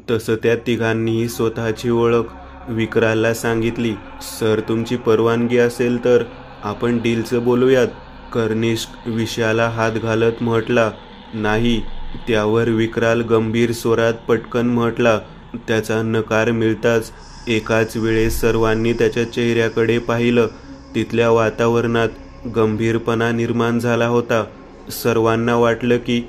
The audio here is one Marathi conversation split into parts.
तसं त्या तिघांनीही स्वतःची ओळख विक्रालला सांगितली. सर, तुमची परवानगी असेल तर आपण डीलचं बोलूयात, कर्निष्क विषयाला हात घालत म्हटला. नाही, त्यावर विक्राल गंभीर स्वरात पटकन म्हटला. त्याचा नकार मिळताच एकाच वेळेस सर्वांनी त्याच्या चेहऱ्याकडे पाहिलं. तिथल्या वातावरणात गंभीरपणा निर्माण झाला होता. सर्वांना वाटलं की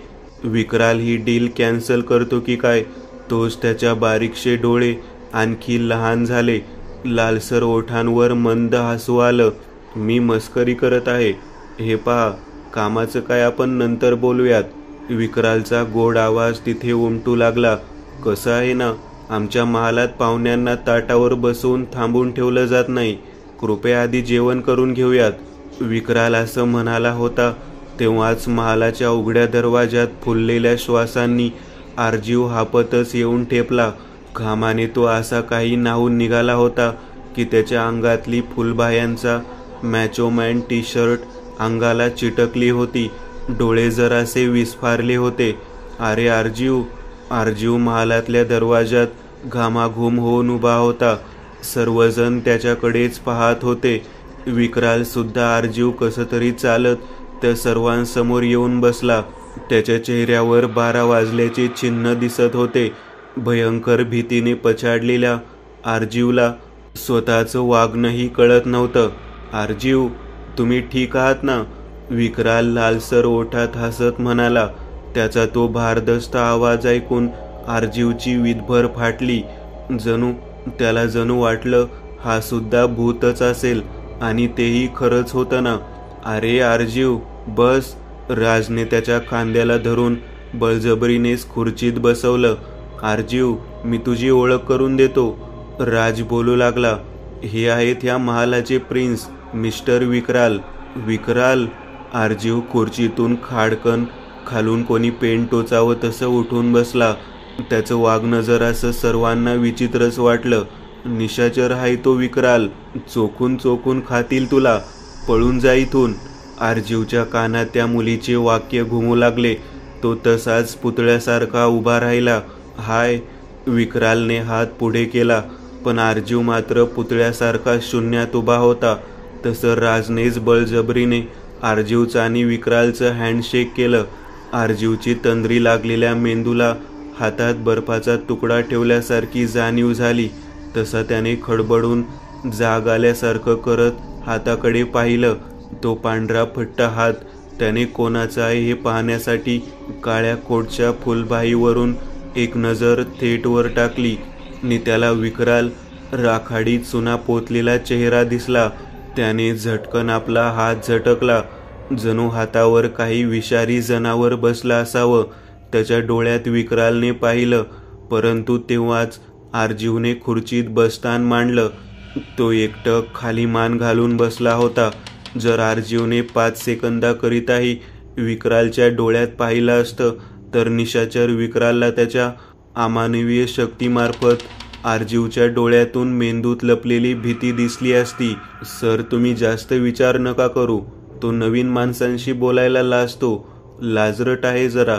विक्राल ही डील कॅन्सल करतो की काय. तोच त्याच्या बारीकशे डोळे आणखी लहान झाले. लालसर ओठांवर मंद हसू आलं. मी मस्करी करत आहे. हे पहा, कामाचं काय आपण नंतर बोलूयात. विक्रालचा गोड आवाज तिथे उमटू लागला. कसं आहे ना, आमच्या महालात पाहुण्यांना ताटावर बसवून थांबून ठेवलं जात नाही. कृपया आधी जेवण करून घेऊयात. विक्राल असं म्हणाला होता तेव्हाच महालाच्या उघड्या दरवाजात फुललेल्या श्वासांनी आरजीव हापतच येऊन ठेपला. घामाने तो असा काही न्हाऊन निघाला होता की त्याच्या अंगातली फुलबाह्यांचा मॅचोमॅन टी शर्ट अंगाला चिटकली होती. डोळे जरासे विस्फारले होते. अरे आरजीव! आरजीव महालातल्या दरवाजात घामाघूम होऊन उभा होता. सर्वजण त्याच्याकडेच पाहत होते. विक्राल सुद्धा आरजीव कसं तरी चालत त्या सर्वांसमोर येऊन बसला. त्याच्या चेहऱ्यावर 12 वाजल्याचे चिन्ह दिसत होते. भयंकर भीतीने पछाडलेल्या आरजीवला स्वतःचं वागणंही कळत नव्हतं. आरजीव, तुम्ही ठीक आहात ना? विक्राल लालसर ओठात हसत म्हणाला. त्याचा तो भारदस्त आवाज ऐकून आरजीवची वीतभर फाटली. त्याला जणू वाटलं हा सुद्धा भूतच असेल. आणि तेही खरंच होतं ना. अरे आरजीव, बस. राजने त्याच्या खांद्याला धरून बळजबरीनेच खुर्चीत बसवलं. आरजीव, मी तुझी ओळख करून देतो. राज बोलू लागला. हे आहेत या महालाचे प्रिन्स, मिस्टर विक्राल. विक्राल! आरजीव खुर्चीतून खाडकन खालून कोणी पेन टोचावं तसं उठून बसला. त्याचं वागणं जरासं सर्वांना विचित्रच वाटलं. निशाचर आहे तो विक्राल. चोखून चोखून खातील तुला. पळून जा इथून. आरजीवच्या कानात त्या मुलीचे वाक्य घुमू लागले. तो तसाच पुतळ्यासारखा उभा राहिला. हाय! विक्रालने हात पुढे केला, पण आरजीव मात्र पुतळ्यासारखा शून्यात उभा होता. तसं राजनेच बळजबरीने आरजीवचं आणि विक्रालचं हँडशेक केलं. आरजीवची तंद्री लागलेल्या मेंदूला हातात बर्फाचा तुकडा ठेवल्यासारखी जाणीव झाली. तसा त्याने खडबडून जाग आल्यासारखं करत हाताकडे पाहिलं. तो पांढरा फट्ट हात त्याने कोणाचा आहे हे पाहण्यासाठी काळ्या कोटच्या फुलबाईवरून एक नजर थेट वर टाकली आणि त्याला विक्राल राखाडीत चुना पोतलेला चेहरा दिसला. त्याने झटकन आपला हात झटकला. जणू हातावर काही विषारी जनावर बसलं असावं. त्याच्या डोळ्यात विक्रालने पाहिलं, परंतु तेव्हाच आरजीवने खुर्चीत बसतान मांडलं. तो एकटक खाली मान घालून बसला होता. जर आरजीवने 5 सेकंदाकरिताही विक्रालच्या डोळ्यात पाहिलं असतं तर निशाचर विक्रालला त्याच्या अमानवीय शक्तीमार्फत आरजीवच्या डोळ्यातून मेंदूत लपलेली भीती दिसली असती. सर, तुम्ही जास्त विचार नका करू. तो नवीन माणसांशी बोलायला लाजतो. लाजरट आहे जरा.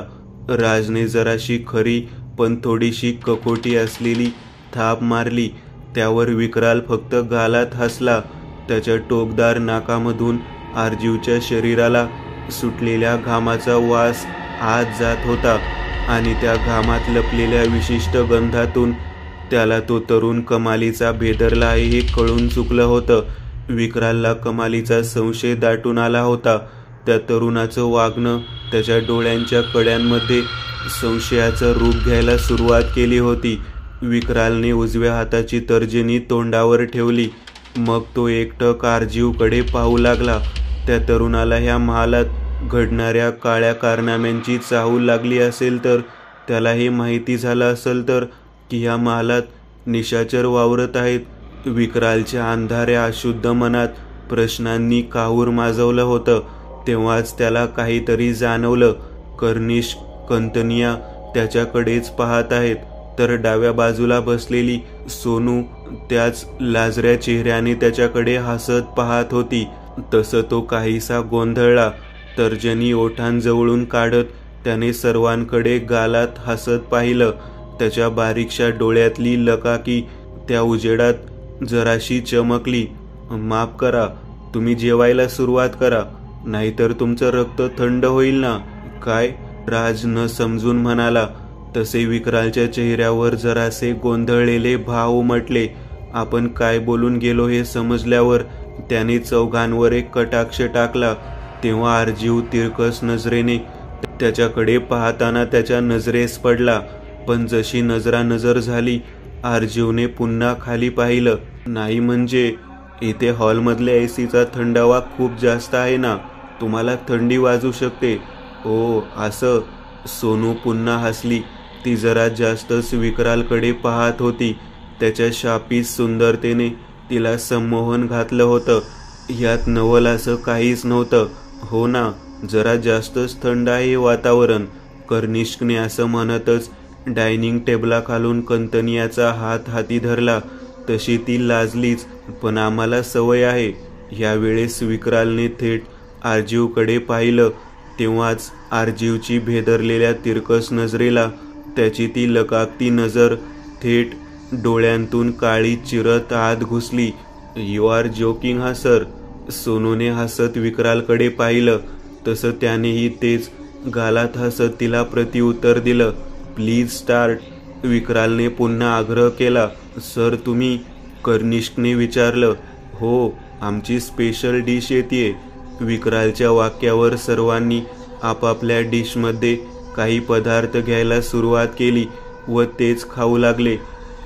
राजने जराशी खरी पण थोडीशी ककोटी असलेली थाप मारली. त्यावर विक्राल फक्त गालात हसला. त्याच्या टोकदार नाकामधून आरजीवच्या शरीराला सुटलेल्या घामाचा वास आत जात होता आणि त्या घामात लपलेल्या विशिष्ट गंधातून त्याला तो तरुण कमालीचा भेदरला आहे हे कळून चुकलं होतं. विक्रालला कमालीचा संशय दाटून आला होता. त्या तरुणाचं वागणं त्याच्या डोळ्यांच्या कड्यांमध्ये संशयाचं रूप घ्यायला सुरुवात केली होती. विक्रालने उजव्या हाताची तर्जनी तोंडावर ठेवली. मग तो एकटक आरजीवकडे पाहू लागला. त्या तरुणाला ह्या महालात घडणाऱ्या काळ्या कारनाम्यांची चाहूल लागली असेल तर, त्याला हे माहिती झालं असेल तर की ह्या महालात निशाचर वावरत आहेत. विक्रालच्या अंधाऱ्या अशुद्ध मनात प्रश्नांनी काहूर माजवलं होतं. तेव्हाच त्याला काहीतरी जाणवलं. कर्निष्क, कंतनिया त्याच्याकडेच पाहत आहेत, तर डाव्या बाजूला बसलेली सोनू त्याच लाजऱ्या चेहऱ्याने त्याच्याकडे हसत पाहत होती. तसं तो काहीसा गोंधळला. तर्जनी ओठांजवळून काढत त्याने सर्वांकडे गालात हसत पाहिलं. त्याच्या बारीकशा डोळ्यातली लकाकी त्या उजेडात जराशी चमकली. माफ करा, तुम्ही जेवायला सुरुवात करा, नाहीतर तुमचं रक्त थंड होईल ना. काय? राज न समजून म्हणाला. तसे विक्रालच्या चेहऱ्यावर जरासे गोंधळलेले भाव उमटले. आपण काय बोलून गेलो हे समजल्यावर त्याने चौघांवर एक कटाक्ष टाकला. तेव्हा अर्जीव तिरकस नजरेने त्याच्याकडे पाहताना त्याच्या नजरेस पडला. पण जशी नजरानजर झाली, अर्जीवने पुन्हा खाली पाहिलं. नाही म्हणजे इथे हॉलमधल्या एसीचा थंडावा खूप जास्त आहे ना, तुम्हाला थंडी वाजू शकते. ओ असं. सोनू पुन्हा हसली. ती जरा जास्तच विक्रालकडे पाहत होती. त्याच्या शापीस सुंदरतेने तिला संमोहन घातलं होतं. यात नवल असं काहीच नव्हतं. हो ना, जरा जास्तच थंड आहे वातावरण, कर्निष्कने असं म्हणतच डायनिंग टेबलाखालून कंतनियाचा हात हाती धरला. तशी ती लाजलीच, पण आम्हाला सवय आहे. यावेळेस विक्रालने थेट आरजीवकडे पाहिलं. तेव्हाच आरजीवची भेदरलेल्या तिरकस नजरेला त्याची ती लकाकती नजर थेट डोळ्यांतून काळी चिरत आत घुसली. यू आर जोकिंग हा सर. सोनूने हसत विक्रालकडे पाहिलं. तसं त्यानेही तेच गालात हसत तिला प्रत्युत्तर दिलं. Please start. विक्रालने पुन्हा आग्रह केला. सर तुम्ही? कर्निष्कने विचारलं. हो, आमची स्पेशल डिश येतेय. विक्रालच्या वाक्यावर सर्वांनी आपापल्या डिशमध्ये काही पदार्थ घ्यायला सुरुवात केली व तेच खाऊ लागले.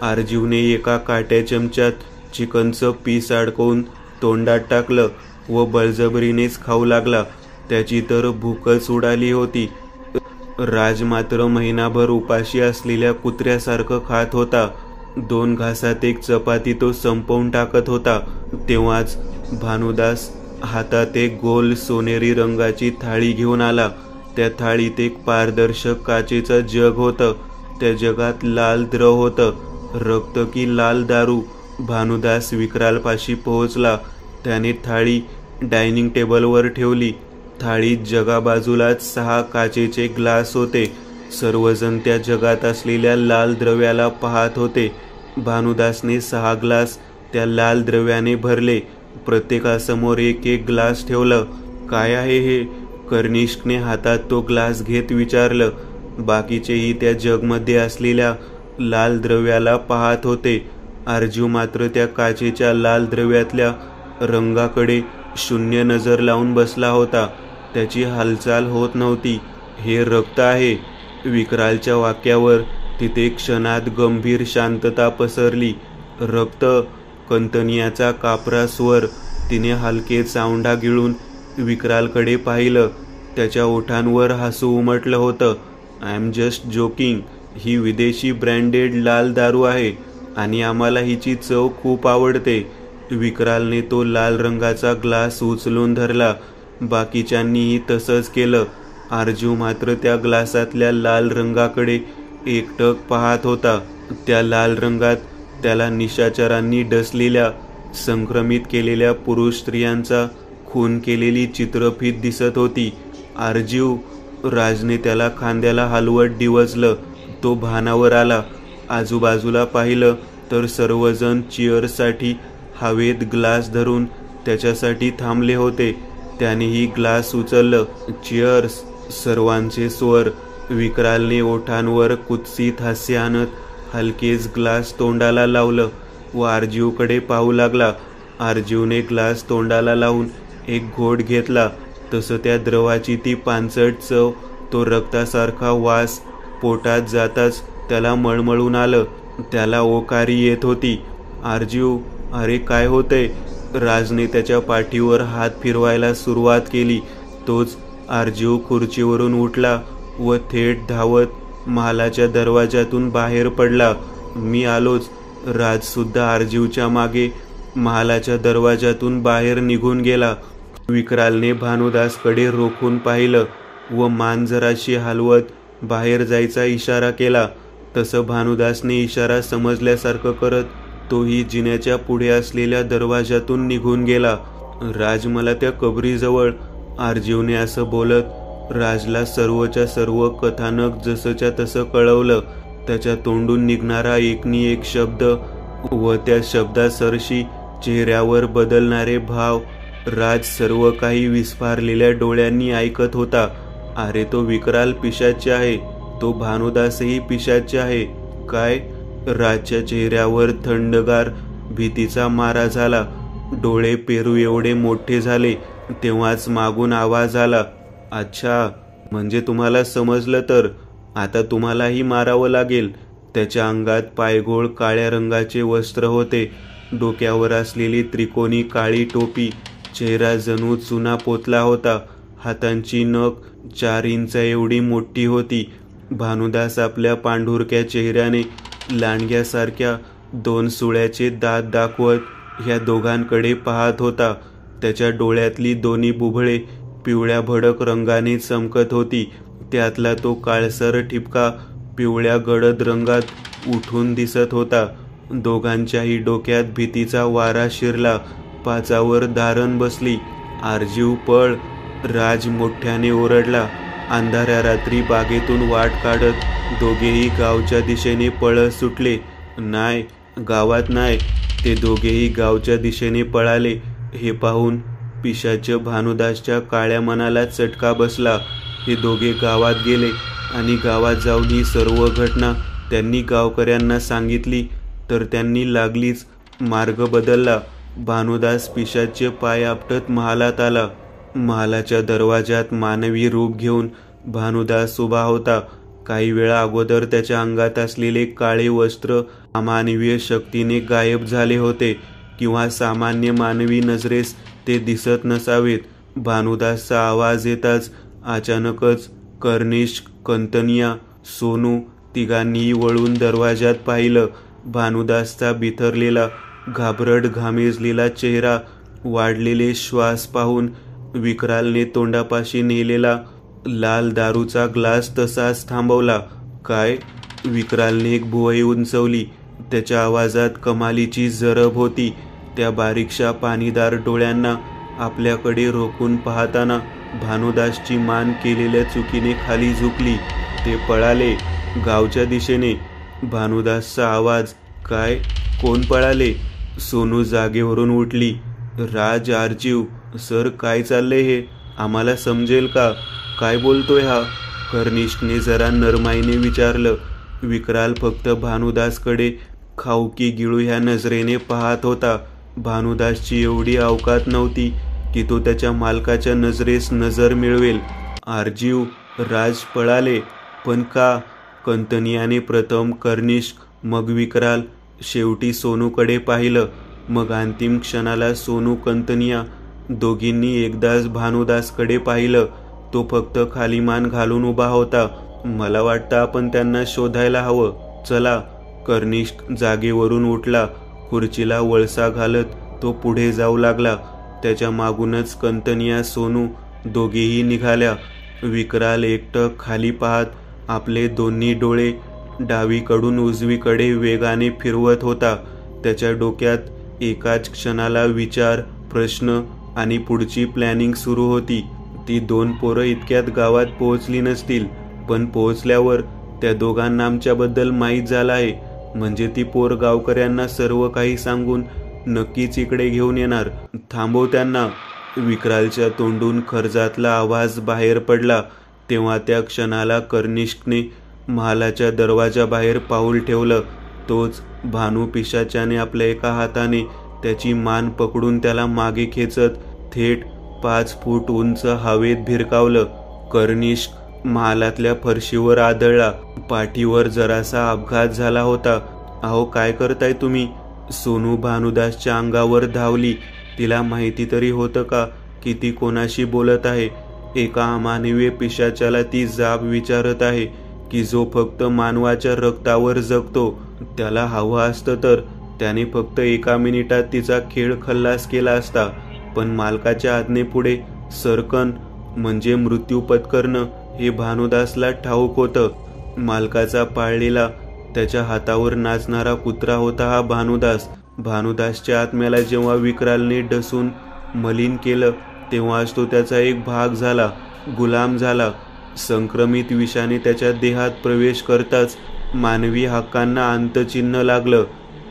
आरजीवने एका काट्या चमच्यात चिकनचं पीस अडकवून तोंडात टाकलं व बळजबरीनेच खाऊ लागला. त्याची तर भूकच उडाली होती. राज मात्र महिनाभर उपाशी असलेल्या कुत्र्यासारखं खात होता. 2 घासात एक चपाती तो संपवून टाकत होता. तेव्हाच भानुदास हातात एक गोल सोनेरी रंगाची थाळी घेऊन आला. त्या थाळीत एक पारदर्शक काचेचं जग होतं. त्या जगात लाल द्रव होतं. रक्त की लाल दारू. भानुदास विक्रालपाशी पोहोचला. त्याने थाळी डायनिंग टेबलवर ठेवली. थाळीत जगाबाजूलाच 6 काचेचे ग्लास होते. सर्वजण त्या जगात असलेल्या लाल द्रव्याला पाहत होते. भानुदासने 6 ग्लास त्या लाल द्रव्याने भरले. प्रत्येकासमोर एक एक ग्लास ठेवलं. काय आहे हे? कर्निष्कने हातात तो ग्लास घेत विचारलं. बाकीचेही त्या जगमध्ये असलेल्या लाल द्रव्याला पाहत होते. अर्जीव मात्र त्या काचेच्या लाल द्रव्यातल्या रंगाकडे शून्य नजर लावून बसला होता. त्याची हालचाल होत नव्हती. हे रक्त आहे. विक्रालच्या वाक्यावर तिथे क्षणात गंभीर शांतता पसरली. रक्त. कंतनियाचा कापरा स्वर. तिने हलके चावंडा गिळून विक्रालकडे पाहिलं. त्याच्या ओठांवर हसू उमटलं होतं. I am just joking. ही विदेशी ब्रँडेड लाल दारू आहे आणि आम्हाला हिची चव खूप आवडते. विक्रालने तो लाल रंगाचा ग्लास उचलून धरला. बाकीच्यांनीही तसंच केलं. अर्जीव मात्र त्या ग्लासातल्या लाल रंगाकडे एकटक पाहत होता. त्या लाल रंगात त्याला निशाचरांनी डसलेल्या, संक्रमित केलेल्या पुरुष स्त्रियांचा खून केलेली चित्रफीत दिसत होती. अर्जीव. राजने त्याला खांद्याला हलवत डिवचलं. तो भानावर आला. आजूबाजूला पाहिलं तर सर्वजण चिअर्ससाठी हवेत ग्लास धरून त्याच्यासाठी थांबले होते. त्यानेही ग्लास उचललं. चिअर्स. सर्वांचे स्वर. विक्रालने ओठांवर कुत्सित हास्य आणत हलकेच ग्लास तोंडाला लावलं व अर्जीवकडे पाहू लागला. अर्जीवने ग्लास तोंडाला लावून एक घोट घेतला. तसं त्या द्रवाची ती पांचट चव, तो रक्तासारखा वास पोटात जाताच त्याला मळमळून आलं. त्याला ओकारी येत होती. अर्जीव. अरे काय होतंय? राजने त्याच्या पाठीवर हात फिरवायला सुरुवात केली. तोच अर्जीव खुर्चीवरून उठला व थेट धावत महालाच्या दरवाजातून बाहेर पडला. मी आलोच. राज सुद्धा अर्जीवच्या मागे महालाच्या दरवाजातून बाहेर निघून गेला. विक्रालने भानुदासकडे रोखून पाहिलं व मान जराशी हलवत बाहेर जायचा इशारा केला. तसं भानुदासने इशारा समजल्यासारखं करत तोही जिन्याच्या पुढे असलेल्या दरवाजातून निघून गेला. राज मला त्या कबरीजवळ. अर्जीवने असं बोलत राजला सर्वच्या सर्व कथानक जसंच्या तसं कळवलं. त्याच्या तोंडून निघणारा एकनी एक शब्द व त्या शब्दासरशी चेहऱ्यावर बदलणारे भाव राज सर्व काही विस्फारलेल्या डोळ्यांनी ऐकत होता. अरे तो विक्राल पिशाच्य आहे, तो भानुदासही पिशाच्य आहे काय? राजच्या चेहऱ्यावर थंडगार भीतीचा मारा झाला. डोळे पेरू एवढे मोठे झाले. तेव्हाच मागून आवाज आला, अच्छा म्हणजे तुम्हाला समजलं तर आता तुम्हालाही मारावं लागेल. त्याच्या अंगात पायघोळ काळ्या रंगाचे वस्त्र होते, डोक्यावर असलेली त्रिकोणी काळी टोपी, चेहरा जणू चुना पोतला होता. हातांची नख 4 इंच एवढी मोठी होती. भानुदास आपल्या पांढुरक्या चेहऱ्याने लांडग्यासारख्या 2 सुळ्याचे दात दाखवत ह्या दोघांकडे पाहत होता. त्याच्या डोळ्यातली दोन्ही बुबळे पिवळ्या भडक रंगाने चमकत होती. त्यातला तो काळसर ठिपका पिवळ्या गडद रंगात उठून दिसत होता. दोघांच्याही डोक्यात भीतीचा वारा शिरला. पाचावर दारण बसली. आरजीव पळ, राज मोठ्याने ओरडला. अंधाऱ्या रात्री बागेतून वाट काढत दोघेही गावच्या दिशेने पळत सुटले. नाही, गावात नाही. ते दोघेही गावच्या दिशेने पळाले. हे पाहून पिशाच्य भानुदासच्या काळ्या मनाला चटका बसला. हे दोघे गावात गेले आणि गावात जाऊन ही सर्व घटना त्यांनी गावकऱ्यांना सांगितली तर त्यांनी लागलीच मार्ग बदलला. भानुदास पिशाच्य पाय आपटत महालात आला. महालाच्या दरवाजात मानवी रूप घेऊन भानुदास उभा होता. काही वेळा अगोदर त्याच्या अंगात असलेले काळे वस्त्र अमानवीय शक्तीने गायब झाले होते किंवा सामान्य मानवी नजरेस ते दिसत नसावेत. भानुदासचा आवाज येताच अचानकच कर्निष्क, कंतनिया, सोनू तिघांनीही वळून दरवाजात पाहिलं. भानुदासचा बिथरलेला, घाबरट घामेजलेला चेहरा, वाढलेले श्वास पाहून विक्रालने तोंडापाशी नेलेला लाल दारूचा ग्लास तसाच थांबवला. काय? विक्रालने एक भुवई उंचवली. त्याच्या आवाजात कमालीची जरब होती. त्या बारीकशा पाणीदार डोळ्यांना आपल्याकडे रोखून पाहताना भानुदासची मान केलेल्या चुकीने खाली झुकली. ते पळाले गावच्या दिशेने. भानुदासचा आवाज, काय? कोण पळाले? सोनू जागेवरून उठली. राज, आरजीव, सर काय चाललंय हे? आम्हाला समजेल का? काय बोलतोय हा? कर्निष्कने जरा नरमाईने विचारलं. विक्राल फक्त भानुदासकडे खाऊकी गिळू ह्या नजरेने पाहत होता. भानुदासची एवढी अवकात नव्हती की तो त्याच्या मालकाच्या नजरेस नजर मिळवेल. आरजीव, राज पळाले, पण का? कंतनियाने प्रथम कर्निष्क, मग विक्राल, शेवटी सोनूकडे पाहिलं. मग अंतिम क्षणाला सोनू, कंतनिया दोघींनी एकदाच भानुदासकडे पाहिलं. तो फक्त खाली मान घालून उभा होता. मला वाटतं आपण त्यांना शोधायला हवं. चला. कर्निष्क जागेवरून उठला. खुर्चीला वळसा घालत तो पुढे जाऊ लागला. त्याच्या मागूनच कंतनिया, सोनू दोघेही निघाल्या. विक्राल एकटक खाली पाहत आपले दोन्ही डोळे डावीकडून उजवीकडे वेगाने फिरवत होता. त्याच्या डोक्यात एकाच क्षणाला विचार, प्रश्न आणि पुढची प्लॅनिंग सुरू होती. ती 2 पोरं इतक्यात गावात पोहोचली नसतील, पण पोहोचल्यावर त्या दोघांना आमच्याबद्दल माहीत झालं आहे. म्हणजे ती पोर गावकऱ्यांना सर्व काही सांगून नक्कीच इकडे घेऊन येणार. थांबव त्यांना. विक्रालच्या तोंडून खर्जातला आवाज बाहेर पडला. तेव्हा त्या क्षणाला कर्निष्कने महालाच्या दरवाजाबाहेर पाऊल ठेवलं. तोच भानू पिशाच्याने आपल्या एका हाताने त्याची मान पकडून त्याला मागे खेचत थेट 5 फूट उंच हवेत भिरकावलं. कर्निष्क महालातल्या फरशीवर आदळला. पाठीवर जरासा अपघात झाला होता. अहो काय करताय तुम्ही? सोनू भानुदासच्या अंगावर धावली. तिला माहिती तरी होतं का की ती कोणाशी बोलत आहे? एका अमानवीय पिशाच्याला ती जाब विचारत आहे की जो फक्त मानवाच्या रक्तावर जगतो. त्याला हवं असतं तर त्याने फक्त 1 मिनिटात तिचा खेळ खल्लास केला असता. पण मालकाच्या आज्ञेपुढे सरकन म्हणजे मृत्यू पत्करणं हे भानुदासला ठाऊक होतं. मालकाचा पाळलेला, त्याच्या हातावर नाचणारा कुत्रा होता हा भानुदास. भानुदासच्या आत्म्याला जेव्हा विक्रालने डसून मलिन केलं तेव्हाच तो त्याचा एक भाग झाला, गुलाम झाला. संक्रमित विषाने त्याच्या देहात प्रवेश करताच मानवी हक्कांना अंतचिन्ह लागलं.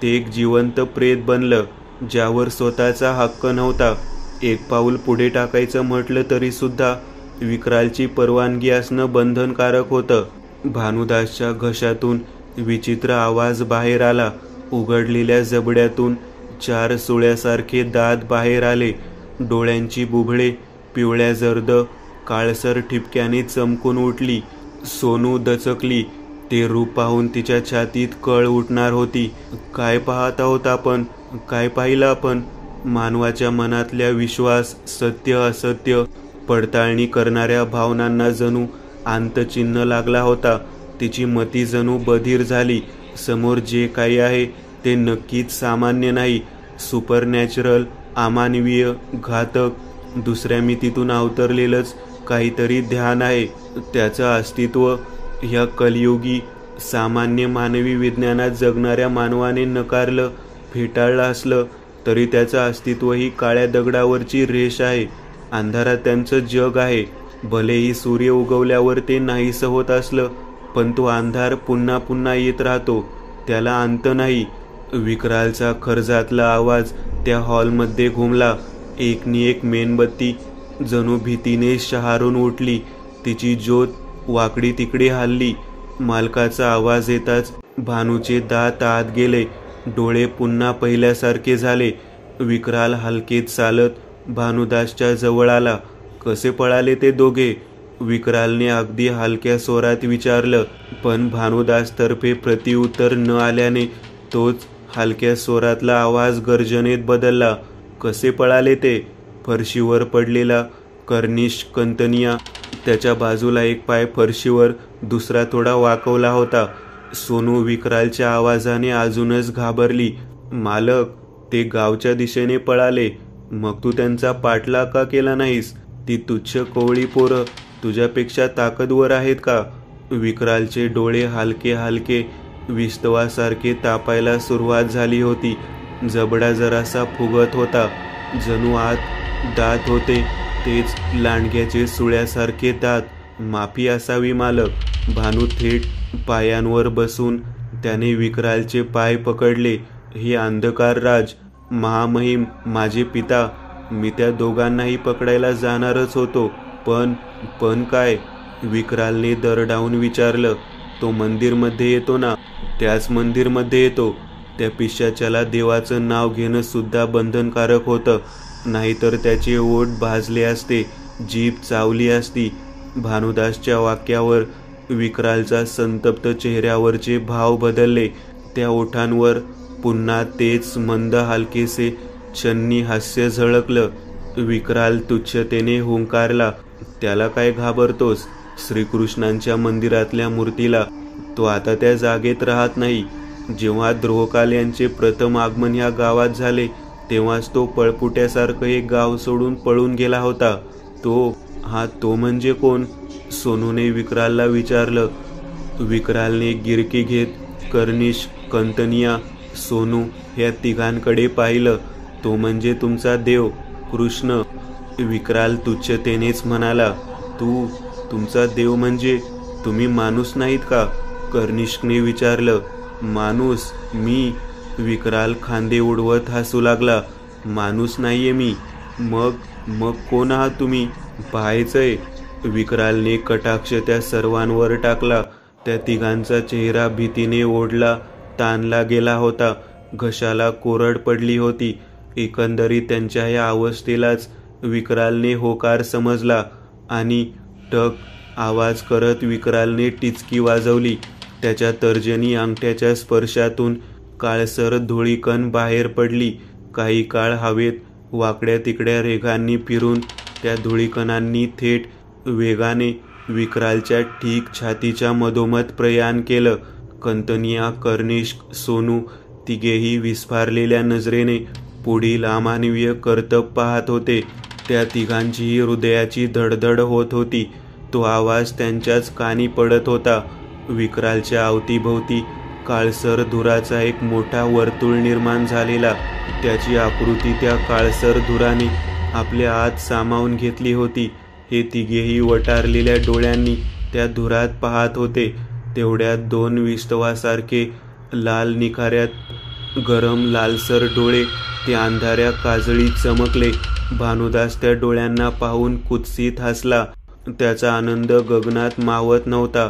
ते एक जिवंत प्रेत बनलं ज्यावर स्वतःचा हक्क नव्हता. एक पाऊल पुढे टाकायचं म्हटलं तरी सुद्धा विक्रालची परवानगी असणं बंधनकारक होतं. भानुदासच्या घशातून विचित्र आवाज बाहेर आला. उघडलेल्या जबड्यातून 4 सुळ्यासारखे दात बाहेर आले. डोळ्यांची बुबुळे पिवळ्या जर्द काळसर ठिपक्याने चमकून उठली. सोनू दचकली. ते रूप पाहून तिच्या छातीत कळ उठणार होती. काय पाहत आहोत आपण? काय पाहिलं आपण? मानवाच्या मनातल्या विश्वास, सत्य, असत्य पडताळणी करणाऱ्या भावनांना जणू अंतचिन्ह लागला होता. तिची मती जणू बधीर झाली. समोर जे काही आहे ते नक्कीच सामान्य नाही. सुपरनॅचरल, अमानवीय, घातक, दुसऱ्या मितीतून अवतरलेलंच काहीतरी ध्यान आहे. त्याचं अस्तित्व ह्या कलियुगी सामान्य मानवी विज्ञानात जगणाऱ्या मानवाने नकारलं, फेटाळलं असलं तरी त्याचं अस्तित्व ही काळ्या दगडावरची रेष आहे. अंधारात त्यांचं जग आहे. भलेही सूर्य उगवल्यावर ते नाहीसं होत असलं पण तो अंधार पुन्हा पुन्हा येत राहतो. त्याला अंत नाही. विक्रालचा खर्जातला आवाज त्या हॉलमध्ये घुमला. एकनी एक मेणबत्ती जणू भीतीने शहारून उठली. तिची ज्योत वाकडी तिकडे हलली. मालकाचा आवाज येताच भानूचे दात आत गेले. डोळे पुन्हा पहिल्यासारखे झाले. विक्राल हलकेत चालत भानुदासच्या जवळ आला. कसे पळाले ते दोघे? विक्रालने अगदी हलक्या स्वरात विचारलं. पण भानुदास तर्फे प्रत्युत्तर न आल्याने तोच हलक्या स्वरातला आवाज गर्जनेत बदलला. कसे पळाले ते? फरशीवर पडलेला कर्निश कंतनिया, त्याच्या बाजूला एक पाय फरशीवर, दुसरा थोडा वाकवला होता. सोनू विक्रालच्या आवाजाने अजूनच घाबरली. मालक, ते गावच्या दिशेने पळाले. मग तू त्यांचा पाठलाग का केला नाहीस? ती तुच्छ कोवळी पोरं तुझ्यापेक्षा ताकदवर आहेत का? विक्रालचे डोळे हलके हलके विस्तवासारखे तापायला सुरुवात झाली होती. जबडा जरासा फुगत होता. जणू आत दात होते. तेच लांडग्याचे सुळ्यासारखे दात. माफी असावी मालक. भानू थेट पायांवर बसून त्याने विक्रालचे पाय पकडले. हे अंधकार राज, महामहिम, माझे पिता, मी त्या दोघांनाही पकडायला जाणारच होतो. पण काय? विक्रालने दरडावून विचारलं. तो मंदिरमध्ये येतो ना? त्याच मंदिरमध्ये येतो. त्या पिशाच्याला देवाचं नाव घेणं सुद्धा बंधनकारक होतं. नाहीतर त्याचे ओठ भाजले असते, जीभ चावली असती. भानुदासच्या वाक्यावर विक्रालचा संतप्त चेहऱ्यावरचे भाव बदलले. त्या ओठांवर पुन्हा तेच मंद हलकेसे छन्नी हास्य झळकलं. विक्राल तुच्छतेने हुंकारला. त्याला काय घाबरतोस? श्रीकृष्णांच्या मंदिरातल्या मूर्तीला. तो आता त्या जागेत राहत नाही. जेव्हा द्रोहकाल यांचे प्रथम आगमन ह्या गावात झाले तेव्हाच तो पळपुट्यासारखं एक गाव सोडून पळून गेला होता. तो म्हणजे कोण? सोनूने विक्रालला विचारलं. विक्रालने गिरकी घेत कर्निश, कंतनिया, सोनू ह्या तिघांकडे पाहिलं. तो म्हणजे तुमचा देव, कृष्ण. विक्राल तुच्छतेनेच म्हणाला. तुमचा देव म्हणजे तुम्ही माणूस नाहीत का? कर्निशने विचारलं. माणूस? मी? विक्राल खांदे उडवत हसू लागला. माणूस नाहीये मी. मग कोण आहात तुम्ही? पाहायचंय? विक्रालने कटाक्ष त्या सर्वांवर टाकला. त्या तिघांचा चेहरा भीतीने ओढला ताणला गेला होता. घशाला कोरड पडली होती. एकंदरीत त्यांच्या या अवस्थेलाच विक्रालने होकार समजला आणि टक आवाज करत विक्रालने टिचकी वाजवली. त्याच्या तर्जनी अंगठ्याच्या स्पर्शातून काळसर धुळीकण बाहेर पडली. काही काळ हवेत वाकड्या तिकड्या रेघांनी फिरून त्या धुळीकणांनी थेट वेगाने विक्रालच्या ठीक छातीच्या मधोमध प्रयाण केलं. कंतनिया, कर्निश, सोनू तिघेही विस्फारलेल्या नजरेने पुढील अमानवीय कर्तब पाहत होते. त्या तिघांचीही हृदयाची धडधड होत होती. तो आवाज त्यांच्याच कानी पडत होता. विक्रालच्या अवतीभोवती काळसर धुराचा एक मोठा वर्तुळ निर्माण झालेला. त्याची आकृती त्या काळसर धुराने आपल्या आत सामावून घेतली होती. हे तिघेही वटारलेल्या डोळ्यांनी त्या धुरात पाहत होते. तेवढ्यात 2 विस्तवासारखे लाल निखाऱ्यात गरम लालसर डोळे ते अंधाऱ्या काजळीत चमकले. भानुदास त्या डोळ्यांना पाहून कुत्सित हसला. त्याचा आनंद गगनात मावत नव्हता.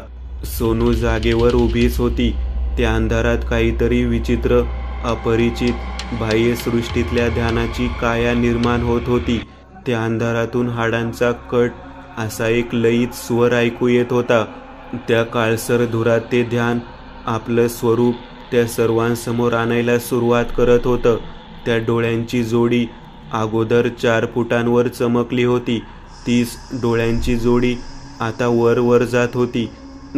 सोनू जागेवर उभीच होती. त्या अंधारात काहीतरी विचित्र, अपरिचित, बाह्यसृष्टीतल्या ध्यानाची काया निर्माण होत होती. त्या अंधारातून हाडांचा कट असा एक लयीत स्वर ऐकू येत होता. त्या काळसर धुरात ते ध्यान आपलं स्वरूप त्या सर्वांसमोर आणायला सुरुवात करत होतं. त्या डोळ्यांची जोडी अगोदर 4 फुटांवर चमकली होती. 30 डोळ्यांची जोडी आता वर वर जात होती.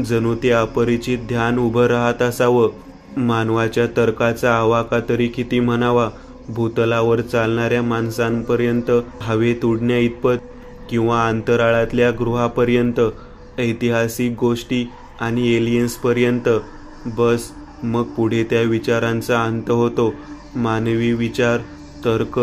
जणू ते अपरिचित ध्यान उभं राहत असावं. मानवाच्या तर्काचा आवाका तरी किती म्हणावा. भूतलावर चालणाऱ्या माणसांपर्यंत, हवेत उडण्या इतपत किंवा अंतराळातल्या गृहापर्यंत, ऐतिहासिक गोष्टी आणि एलियन्सपर्यंत. बस मग पुढे त्या विचारांचा अंत होतो. मानवी विचार, तर्क,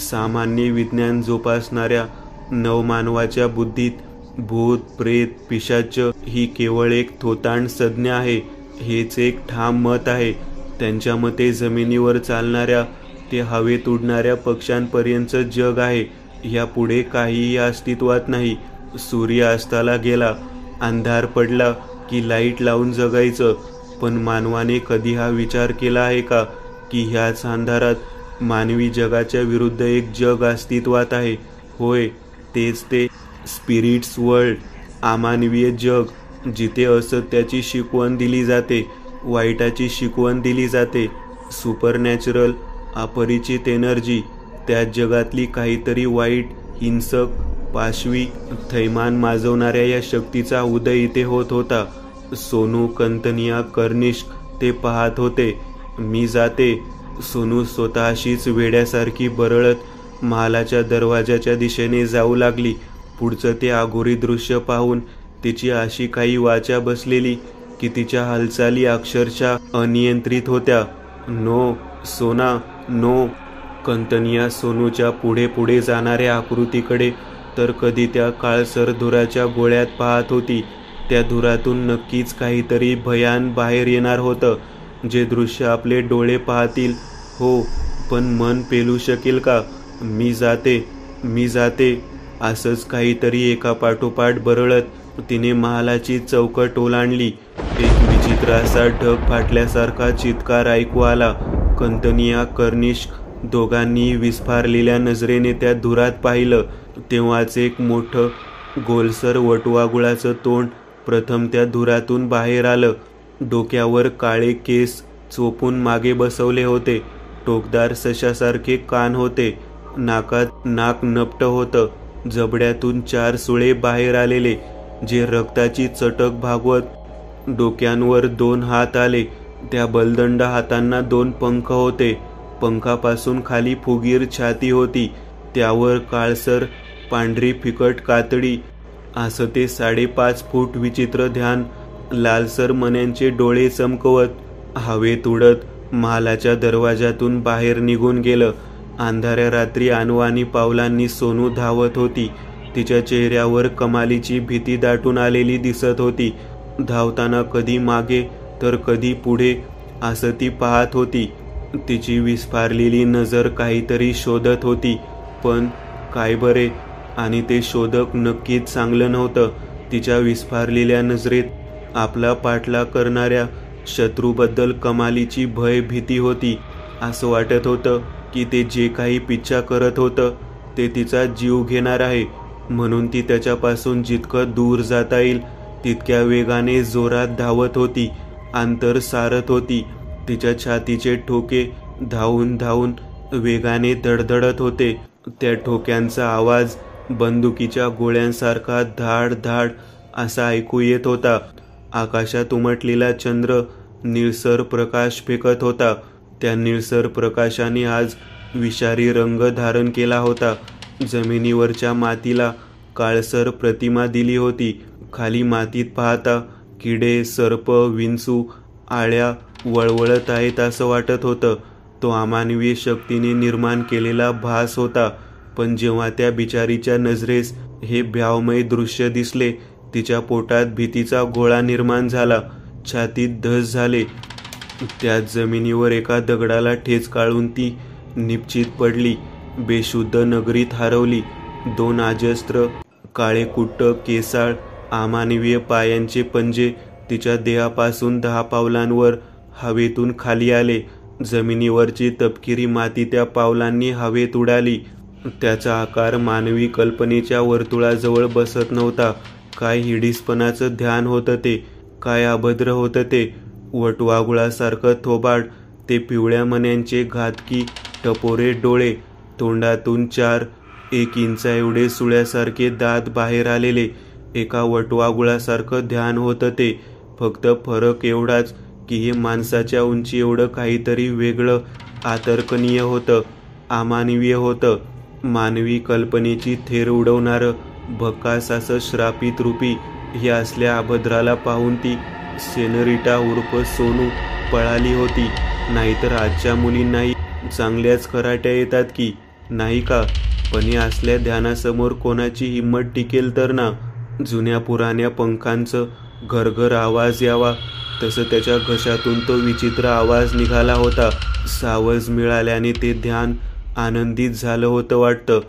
सामान्य विज्ञान जोपासणाऱ्या नवमानवाच्या बुद्धीत भूत, प्रेत, पिशाच ही केवळ एक थोतांड संज्ञा आहे. हेच एक ठाम मत आहे. त्यांच्या मते जमिनीवर चालणाऱ्या ते हवेत उडणाऱ्या पक्ष्यांपर्यंतचं जग आहे. ह्यापुढे काहीही अस्तित्वात नाही. सूर्य अस्ताला गेला, अंधार पडला की लाईट लावून जगायचं. पण मानवाने कधी हा विचार केला आहे का की ह्याच अंधारात मानवी जगाच्या विरुद्ध एक जग अस्तित्वात आहे? होय, तेच ते स्पिरिट्स वर्ल्ड, अमानवीय जग, जिथे असत्याची शिकवण दिली जाते, वाईटाची शिकवण दिली जाते. सुपरनॅचरल, अपरिचित एनर्जी. त्या जगातली काहीतरी वाईट, हिंसक, पाशवी, थैमान माजवणाऱ्या या शक्तीचा उदय इथे होत होता. सोनू, कंतनिया, कर्निष्क ते पाहत होते. मी जाते. सोनू स्वतःशीच वेड्यासारखी बरळत महालाच्या दरवाजाच्या दिशेने जाऊ लागली. पुढचं ते अघोरी दृश्य पाहून तिची अशी काही वाचा बसलेली की तिच्या हालचाली अक्षरशः अनियंत्रित होत्या. नो सोना, नो. कंतनिया सोनूच्या पुढे पुढे जाणाऱ्या आकृतीकडे तर कधी त्या काळसर धुराच्या गोळ्यात पाहत होती. त्या धुरातून नक्कीच काहीतरी भयान बाहेर येणार होतं. जे दृश्य आपले डोळे पाहतील, हो, पण मन पेलू शकेल का? मी जाते, मी जाते. असंच काहीतरी एकापाठोपाठ बरळत तिने महालाची चौकट ओलांडली. एक विचित्र असा ढग फाटल्यासारखा चित्कार ऐकू आला. कंतनिया, कर्निष्क दोघांनी विस्फारलेल्या नजरेने त्या धुरात पाहिलं. तेव्हाच एक मोठं गोलसर वटवाघुळाचं तोंड प्रथम त्या धुरातून बाहेर आलं. डोक्यावर काळे केस चोपून मागे बसवले होते. टोकदार सशासारखे कान होते. नाकात नाक नपटं होतं. जबड्यातून 4 सुळे बाहेर आलेले, जे रक्ताची चटक भागवत. डोक्यांवर 2 हात आले. त्या बलदंड हातांना 2 पंख होते. पंखापासून खाली फुगीर छाती होती. त्यावर काळसर पांढरी फिकट कातडी. असं ते 5.5 फूट विचित्र ध्यान लालसर मण्यांचे डोळे चमकवत हवेत उडत महालाच्या दरवाजातून बाहेर निघून गेलं. अंधाऱ्या रात्री अनवाणी पावलांनी सोनू धावत होती. तिच्या चेहऱ्यावर कमालीची भीती दाटून आलेली दिसत होती. धावताना कधी मागे तर कधी पुढे असं ती पाहत होती. तिची विस्फारलेली नजर काहीतरी शोधत होती. पण काय बरे? आणि ते शोधक नक्कीच चांगलं नव्हतं. तिच्या विस्फारलेल्या नजरेत आपला पाठलाग करणाऱ्या शत्रूबद्दल कमालीची भय भीती होती. असं वाटत होतं की ते जे काही पिच्छा करत होतं ते तिचा जीव घेणार आहे. म्हणून ती त्याच्यापासून जितकं दूर जाता येईल तितक्या वेगाने जोरात धावत होती. अंतर सारत होती. तिच्या छातीचे ठोके धावून धावून वेगाने धडधडत होते. त्या ठोक्यांचा आवाज बंदुकीच्या गोळ्यांसारखा धाड धाड असा ऐकू येत होता. आकाशात उमटलेला चंद्र निळसर प्रकाश फेकत होता. त्या निळसर प्रकाशाने आज विषारी रंग धारण केला होता. जमिनीवरच्या मातीला काळसर प्रतिमा दिली होती. खाली मातीत पाहता किडे, सर्प, विंचू, आळ्या वळवळत आहेत असं वाटत होतं. तो अमानवीय शक्तीने निर्माण केलेला भास होता. पण जेव्हा त्या बिचारीच्या नजरेस हे भयावमय दृश्य दिसले, तिच्या पोटात भीतीचा गोळा निर्माण झाला. छातीत धस झाले. त्याच जमिनीवर एका दगडाला ठेच काढून ती निपचित पडली. बेशुद्ध नगरीत हरवली. 2 अजस्त्र काळेकुट्ट केसाळ अमानवीय पायांचे पंजे तिच्या देहापासून 10 पावलांवर हवेतून खाली आले. जमिनीवरची तपकिरी माती त्या पावलांनी हवेत उडाली. त्याचा आकार मानवी कल्पनेच्या वर्तुळाजवळ बसत नव्हता. काय हिडीसपणाचं ध्यान होतं ते, काय अभद्र होतं ते. वटवाघुळासारखं थोबाड, ते पिवळ्या मण्यांचे घातकी टपोरे डोळे, तोंडातून 4-1 इंचा एवढे सुळ्यासारखे दात बाहेर आलेले. एका वटवाघुळासारखं ध्यान होतं ते. फक्त फरक एवढाच की हे माणसाच्या उंची एवढं काहीतरी वेगळं, अतर्कनीय होतं, अमानवीय होतं. मानवी कल्पनेची थेर उडवणारं भकास असं श्रापित रूपी. हे असल्या अभद्राला पाहून ती सेनोरिटा उर्फ सोनू पळाली होती. नाहीतर आजच्या मुलींनाही चांगल्याच कराट्या येतात की, नाही का? पण हे असल्या ध्यानासमोर कोणाची हिंमत टिकेल तर ना? जुन्या पुराण्या पंखांचं घरघर आवाज यावा तसं त्याच्या घशातून तो विचित्र आवाज निघाला होता. सावज मिळाल्याने ते ध्यान आनंदित झालं होतं वाटतं.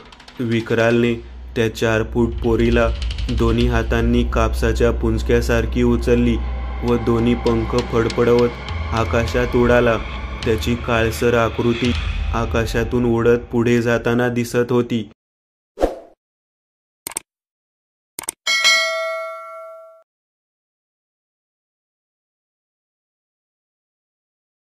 विक्रालने त्या 4 फूट पोरीला दोन्ही हातांनी कापसाच्या पुंजक्यासारखी उचलली व दोन्ही पंख फडफडवत आकाशात उडाला. त्याची काळसर आकृती आकाशातून उडत पुढे जाताना दिसत होती.